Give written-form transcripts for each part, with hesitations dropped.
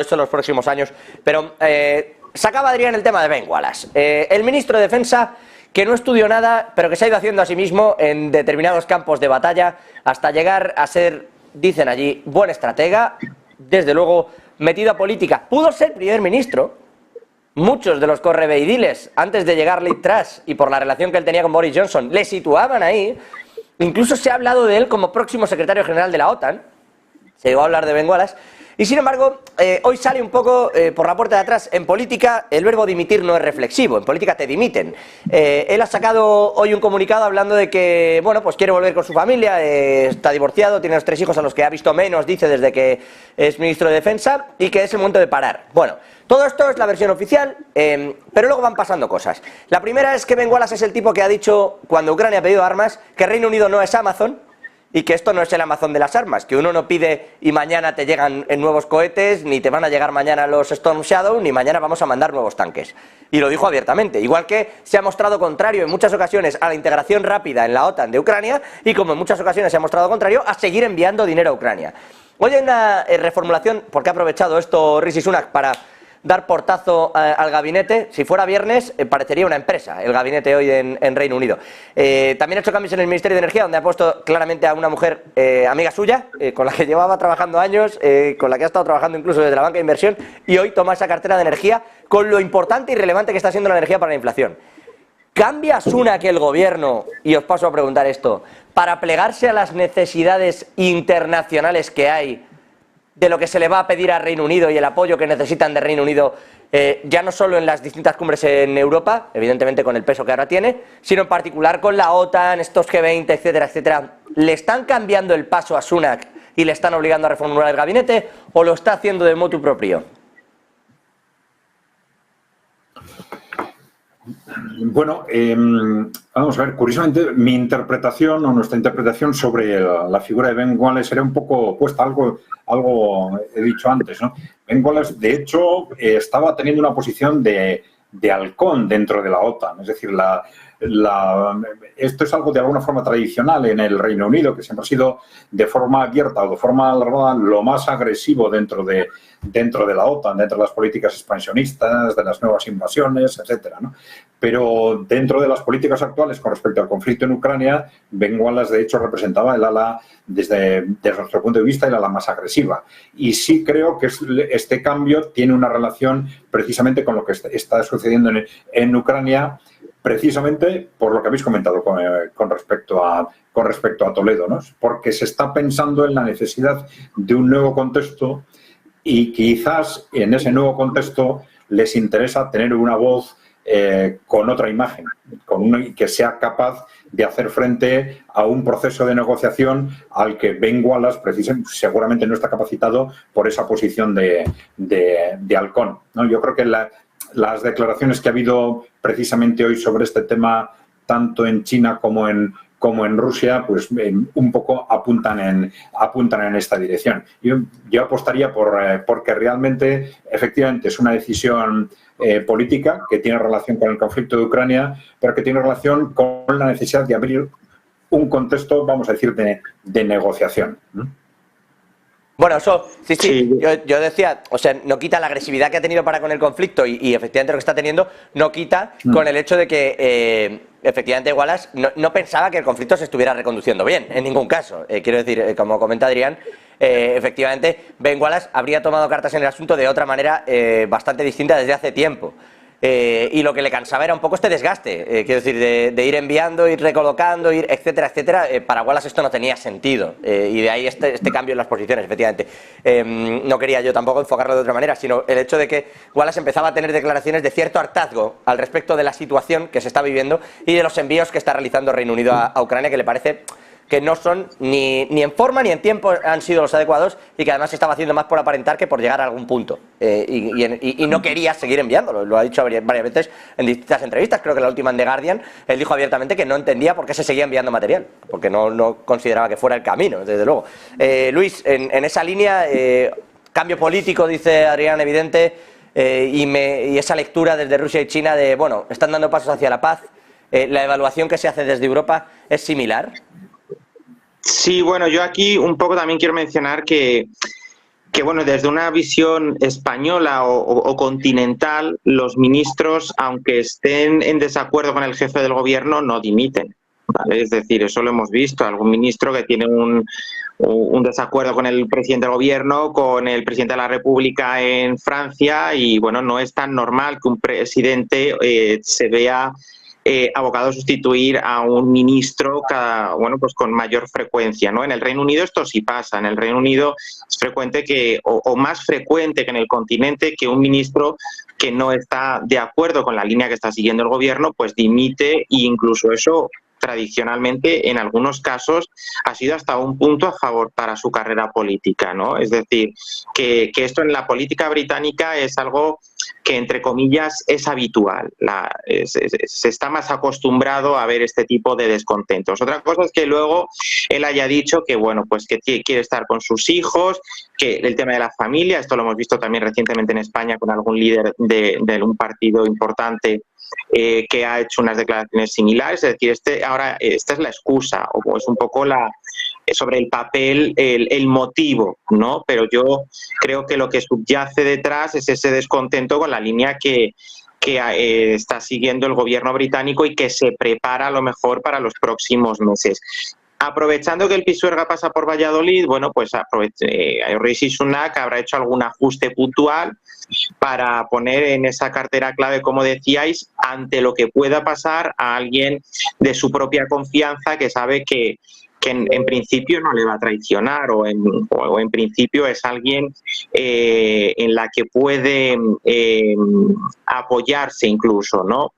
esto en los próximos años, pero sacaba Adrián el tema de Ben Wallace, el ministro de Defensa que no estudió nada, pero que se ha ido haciendo a sí mismo en determinados campos de batalla hasta llegar a ser, dicen allí, buen estratega, desde luego metido a política. Pudo ser primer ministro. Muchos de los correveidiles, antes de llegar Liz Truss y por la relación que él tenía con Boris Johnson, le situaban ahí. Incluso se ha hablado de él como próximo secretario general de la OTAN. Se llegó a hablar de Ben Wallace. Y sin embargo, hoy sale un poco por la puerta de atrás. En política, el verbo dimitir no es reflexivo. En política te dimiten. Él ha sacado hoy un comunicado hablando de que, bueno, pues quiere volver con su familia, está divorciado, tiene los 3 hijos a los que ha visto menos, dice, desde que es ministro de Defensa, y que es el momento de parar. Bueno, todo esto es la versión oficial, pero luego van pasando cosas. La primera es que Ben Wallace es el tipo que ha dicho, cuando Ucrania ha pedido armas, que Reino Unido no es Amazon, y que esto no es el Amazon de las armas, que uno no pide y mañana te llegan nuevos cohetes, ni te van a llegar mañana los Storm Shadow, ni mañana vamos a mandar nuevos tanques. Y lo dijo abiertamente, igual que se ha mostrado contrario en muchas ocasiones a la integración rápida en la OTAN de Ucrania, y como en muchas ocasiones se ha mostrado contrario a seguir enviando dinero a Ucrania. Hoy hay una reformulación, porque ha aprovechado esto Rishi Sunak para dar portazo al gabinete. Si fuera viernes, parecería una empresa el gabinete hoy en Reino Unido. También ha hecho cambios en el Ministerio de Energía, donde ha puesto claramente a una mujer amiga suya, con la que llevaba trabajando años, con la que ha estado trabajando incluso desde la banca de inversión, y hoy toma esa cartera de energía con lo importante y relevante que está siendo la energía para la inflación. ¿Cambia Sunak el gobierno, y os paso a preguntar esto, para plegarse a las necesidades internacionales que hay de lo que se le va a pedir a Reino Unido y el apoyo que necesitan de Reino Unido, ya no solo en las distintas cumbres en Europa, evidentemente con el peso que ahora tiene, sino en particular con la OTAN, estos G20, etcétera, etcétera? ¿Le están cambiando el paso a Sunak y le están obligando a reformular el gabinete, o lo está haciendo de motu propio? Bueno, vamos a ver, curiosamente mi interpretación o nuestra interpretación sobre la figura de Ben Wallace era un poco opuesta, algo he dicho antes, ¿no? Ben Wallace, de hecho, estaba teniendo una posición de halcón dentro de la OTAN, es decir, esto es algo de alguna forma tradicional en el Reino Unido, que siempre ha sido de forma abierta o de forma alarmada lo más agresivo dentro de la OTAN, dentro de las políticas expansionistas, de las nuevas invasiones, etcétera, ¿no? Pero dentro de las políticas actuales con respecto al conflicto en Ucrania, Ben Wallace de hecho representaba el ala, desde nuestro punto de vista, el ala más agresiva. Y sí creo que este cambio tiene una relación precisamente con lo que está sucediendo en Ucrania, precisamente por lo que habéis comentado con respecto a Toledo, ¿no? Porque se está pensando en la necesidad de un nuevo contexto, y quizás en ese nuevo contexto les interesa tener una voz con otra imagen, que sea capaz de hacer frente a un proceso de negociación al que Ben Wallace seguramente no está capacitado por esa posición de halcón, ¿no? Yo creo que las declaraciones que ha habido precisamente hoy sobre este tema, tanto en China como en Rusia, pues un poco apuntan en esta dirección. Yo apostaría porque realmente, efectivamente, es una decisión política que tiene relación con el conflicto de Ucrania, pero que tiene relación con la necesidad de abrir un contexto, vamos a decir, de negociación, ¿no? Bueno, eso, sí. Yo decía, o sea, no quita la agresividad que ha tenido para con el conflicto y efectivamente lo que está teniendo, no quita con el hecho de que efectivamente Wallace no pensaba que el conflicto se estuviera reconduciendo bien, en ningún caso. Quiero decir, como comenta Adrián, efectivamente Ben Wallace habría tomado cartas en el asunto de otra manera bastante distinta desde hace tiempo. Y lo que le cansaba era un poco este desgaste, quiero decir, de ir enviando, ir recolocando, etcétera, etcétera. Para Wallace esto no tenía sentido, y de ahí este cambio en las posiciones, efectivamente. No quería yo tampoco enfocarlo de otra manera, sino el hecho de que Wallace empezaba a tener declaraciones de cierto hartazgo al respecto de la situación que se está viviendo y de los envíos que está realizando Reino Unido a Ucrania, que le parece que no son ni en forma ni en tiempo han sido los adecuados, y que además se estaba haciendo más por aparentar que por llegar a algún punto. Y no quería seguir enviándolo, lo ha dicho varias veces en distintas entrevistas. Creo que la última en The Guardian, él dijo abiertamente que no entendía por qué se seguía enviando material, porque no consideraba que fuera el camino, desde luego. Luis, en esa línea, cambio político, dice Adrián, evidente, y esa lectura desde Rusia y China de, bueno, están dando pasos hacia la paz. ¿La evaluación que se hace desde Europa es similar? Sí, bueno, yo aquí un poco también quiero mencionar que que bueno, desde una visión española o continental, los ministros, aunque estén en desacuerdo con el jefe del gobierno, no dimiten, ¿vale? Es decir, eso lo hemos visto, algún ministro que tiene un desacuerdo con el presidente del gobierno, con el presidente de la República en Francia, y bueno, no es tan normal que un presidente se vea abocado a sustituir a un ministro pues con mayor frecuencia, ¿no? En el Reino Unido esto sí pasa. En el Reino Unido es frecuente o más frecuente que en el continente, que un ministro que no está de acuerdo con la línea que está siguiendo el gobierno, pues dimite, e incluso eso tradicionalmente en algunos casos ha sido hasta un punto a favor para su carrera política, ¿no? Es decir, que esto en la política británica es algo que, entre comillas, es habitual. Se está más acostumbrado a ver este tipo de descontentos. Otra cosa es que luego él haya dicho que, bueno, pues que quiere estar con sus hijos, que el tema de la familia, esto lo hemos visto también recientemente en España con algún líder de un partido importante que ha hecho unas declaraciones similares. Es decir, esta es la excusa, o es un poco sobre el papel, el motivo, ¿no? Pero yo creo que lo que subyace detrás es ese descontento con la línea que está siguiendo el gobierno británico y que se prepara a lo mejor para los próximos meses. Aprovechando que el Pisuerga pasa por Valladolid, bueno, pues Rishi Sunak habrá hecho algún ajuste puntual para poner en esa cartera clave, como decíais, ante lo que pueda pasar a alguien de su propia confianza, que sabe que en principio no le va a traicionar, o en principio es alguien en la que puede apoyarse incluso, ¿no?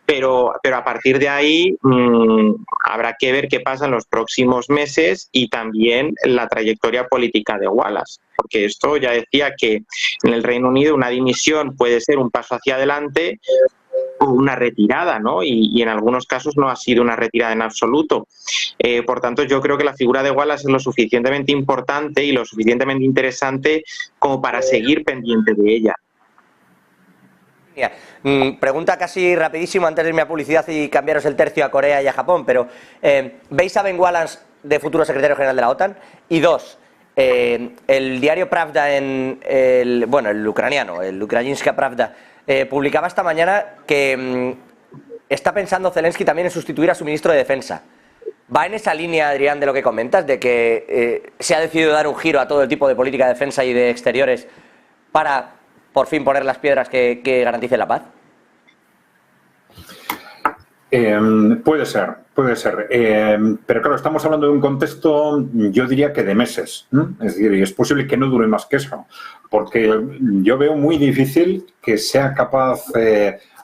Pero a partir de ahí habrá que ver qué pasa en los próximos meses y también la trayectoria política de Wallace, porque esto ya decía que en el Reino Unido una dimisión puede ser un paso hacia adelante o una retirada, ¿no? Y en algunos casos no ha sido una retirada en absoluto. Por tanto, yo creo que la figura de Wallace es lo suficientemente importante y lo suficientemente interesante como para seguir pendiente de ella. Pregunta casi rapidísimo antes de irme a publicidad y cambiaros el tercio a Corea y a Japón, pero ¿veis a Ben Wallace de futuro secretario general de la OTAN? Y dos, el diario Pravda, el ucraniano, el Ukrayinska Pravda, publicaba esta mañana que está pensando Zelensky también en sustituir a su ministro de Defensa. ¿Va en esa línea, Adrián, de lo que comentas, de que se ha decidido dar un giro a todo el tipo de política de defensa y de exteriores para por fin poner las piedras que garanticen la paz? Puede ser. Pero claro, estamos hablando de un contexto, yo diría que de meses, ¿no? Es decir, es posible que no dure más que eso, porque yo veo muy difícil que sea capaz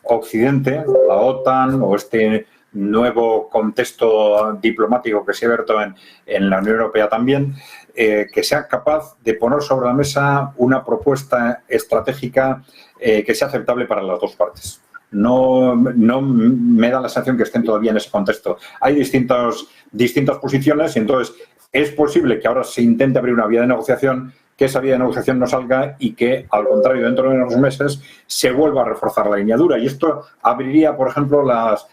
Occidente, la OTAN o este nuevo contexto diplomático que se ha abierto en la Unión Europea también, que sea capaz de poner sobre la mesa una propuesta estratégica que sea aceptable para las dos partes. No me da la sensación que estén todavía en ese contexto. Hay distintas posiciones y entonces es posible que ahora se intente abrir una vía de negociación, que esa vía de negociación no salga y que, al contrario, dentro de unos meses se vuelva a reforzar la línea dura. Y esto abriría, por ejemplo, las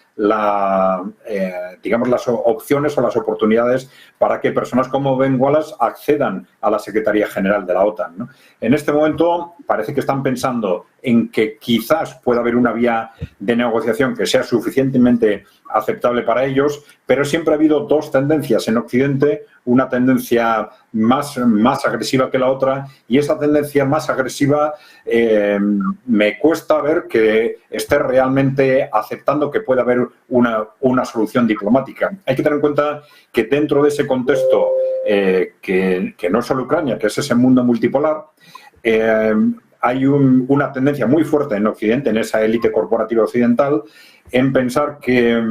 opciones o las oportunidades para que personas como Ben Wallace accedan a la Secretaría General de la OTAN, ¿no? En este momento parece que están pensando en que quizás pueda haber una vía de negociación que sea suficientemente aceptable para ellos, pero siempre ha habido dos tendencias en Occidente, una tendencia más agresiva que la otra, y esa tendencia más agresiva me cuesta ver que esté realmente aceptando que pueda haber una solución diplomática. Hay que tener en cuenta que dentro de ese contexto, que no es solo Ucrania, que es ese mundo multipolar, hay una tendencia muy fuerte en Occidente, en esa élite corporativa occidental, en pensar que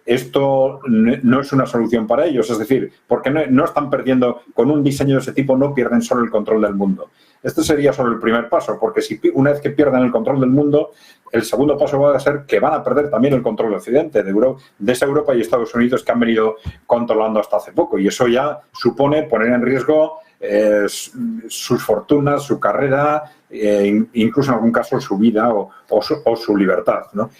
esto no es una solución para ellos. Es decir, porque no están perdiendo, con un diseño de ese tipo no pierden solo el control del mundo. Este sería solo el primer paso, porque si una vez que pierdan el control del mundo, el segundo paso va a ser que van a perder también el control de Occidente, de esa Europa y Estados Unidos que han venido controlando hasta hace poco. Y eso ya supone poner en riesgo sus fortunas, su carrera, incluso en algún caso su vida o su libertad, ¿no?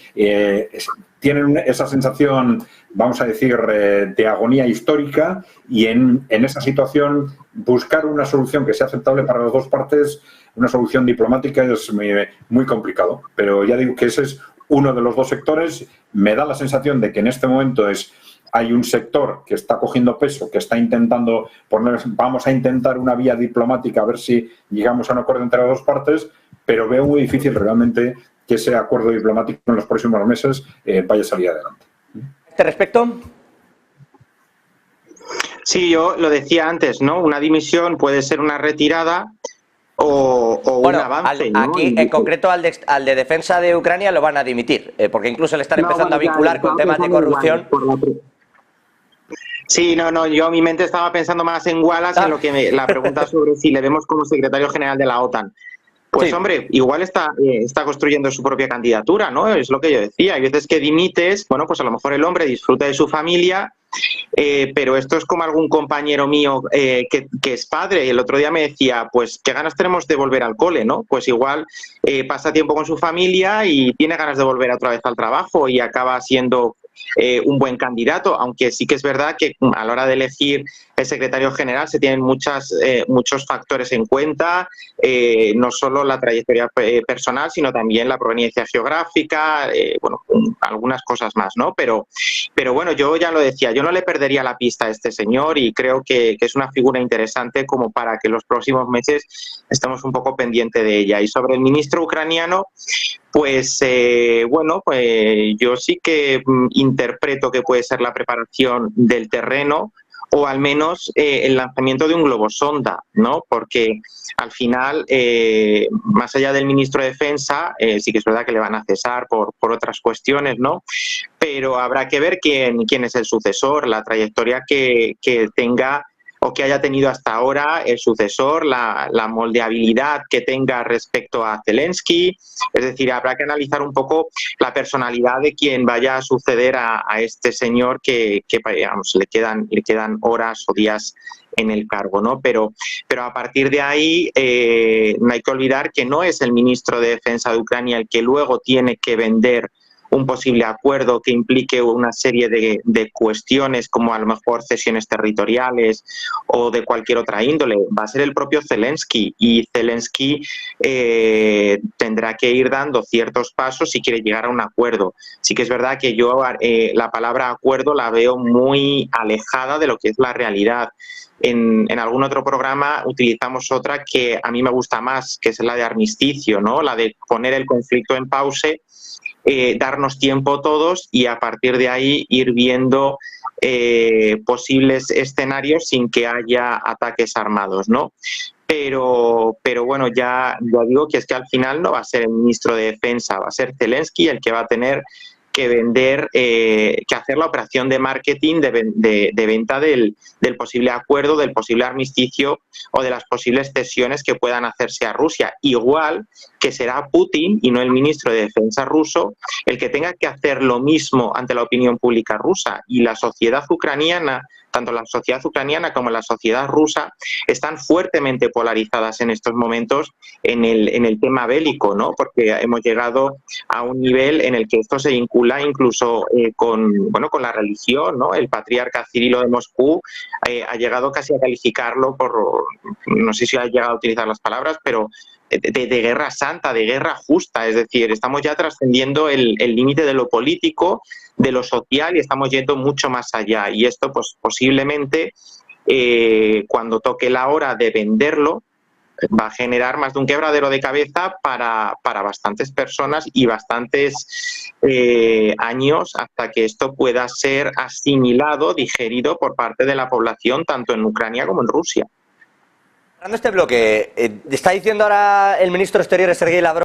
Tienen esa sensación, vamos a decir, de agonía histórica, y en esa situación buscar una solución que sea aceptable para las dos partes, una solución diplomática, es muy complicado. Pero ya digo que ese es uno de los dos sectores. Me da la sensación de que en este momento hay un sector que está cogiendo peso, que está intentando vamos a intentar una vía diplomática a ver si llegamos a un acuerdo entre las dos partes, pero veo muy difícil realmente que ese acuerdo diplomático en los próximos meses vaya a salir adelante. ¿A este respecto? Sí, yo lo decía antes, ¿no? Una dimisión puede ser una retirada o bueno, un avance, ¿no? Aquí, en concreto, al de defensa de Ucrania lo van a dimitir, porque incluso le están empezando a vincular con temas de corrupción. Sí, no, yo mi mente estaba pensando más en Wallace, en lo que la pregunta sobre si le vemos como secretario general de la OTAN. Pues sí, hombre, igual está construyendo su propia candidatura, ¿no? Es lo que yo decía. Hay veces que dimites, bueno, pues a lo mejor el hombre disfruta de su familia, pero esto es como algún compañero mío que es padre, y el otro día me decía, pues qué ganas tenemos de volver al cole, ¿no? Pues igual pasa tiempo con su familia y tiene ganas de volver otra vez al trabajo y acaba siendo un buen candidato, aunque sí que es verdad que a la hora de elegir el secretario general se tienen muchos factores en cuenta, no solo la trayectoria personal, sino también la proveniencia geográfica, bueno, algunas cosas más, ¿no? Pero bueno, yo ya lo decía, yo no le perdería la pista a este señor y creo que es una figura interesante como para que los próximos meses estemos un poco pendientes de ella. Y sobre el ministro ucraniano, pues bueno, pues yo sí que interpreto que puede ser la preparación del terreno o al menos el lanzamiento de un globosonda, ¿no? Porque al final, más allá del ministro de Defensa, sí que es verdad que le van a cesar por otras cuestiones, ¿no? Pero habrá que ver quién es el sucesor, la trayectoria que tenga o que haya tenido hasta ahora el sucesor, la moldeabilidad que tenga respecto a Zelensky. Es decir, habrá que analizar un poco la personalidad de quien vaya a suceder a este señor que digamos, le quedan horas o días en el cargo, ¿no? Pero a partir de ahí no hay que olvidar que no es el ministro de Defensa de Ucrania el que luego tiene que vender un posible acuerdo que implique una serie de cuestiones como a lo mejor cesiones territoriales o de cualquier otra índole. Va a ser el propio Zelensky y Zelensky tendrá que ir dando ciertos pasos si quiere llegar a un acuerdo. Sí que es verdad que yo la palabra acuerdo la veo muy alejada de lo que es la realidad. En algún otro programa utilizamos otra que a mí me gusta más, que es la de armisticio, ¿no? La de poner el conflicto en pause, darnos tiempo todos y a partir de ahí ir viendo posibles escenarios sin que haya ataques armados, ¿no? Pero bueno, ya digo que es que al final no va a ser el ministro de Defensa, va a ser Zelensky el que va a tener que vender, que hacer la operación de marketing de venta del posible acuerdo, del posible armisticio o de las posibles cesiones que puedan hacerse a Rusia. Igual que será Putin y no el ministro de Defensa ruso el que tenga que hacer lo mismo ante la opinión pública rusa. Y la sociedad ucraniana, tanto la sociedad ucraniana como la sociedad rusa, están fuertemente polarizadas en estos momentos en el tema bélico, ¿no? Porque hemos llegado a un nivel en el que esto se vincula incluso con la religión, ¿no? El patriarca Cirilo de Moscú ha llegado casi a calificarlo no sé si ha llegado a utilizar las palabras, pero de guerra santa, de guerra justa. Es decir, estamos ya trascendiendo el límite de lo político, de lo social, y estamos yendo mucho más allá. Y esto, pues posiblemente, cuando toque la hora de venderlo, va a generar más de un quebradero de cabeza para bastantes personas y bastantes años hasta que esto pueda ser asimilado, digerido por parte de la población, tanto en Ucrania como en Rusia. Cerrando este bloque, está diciendo ahora el ministro exterior Sergei Lavrov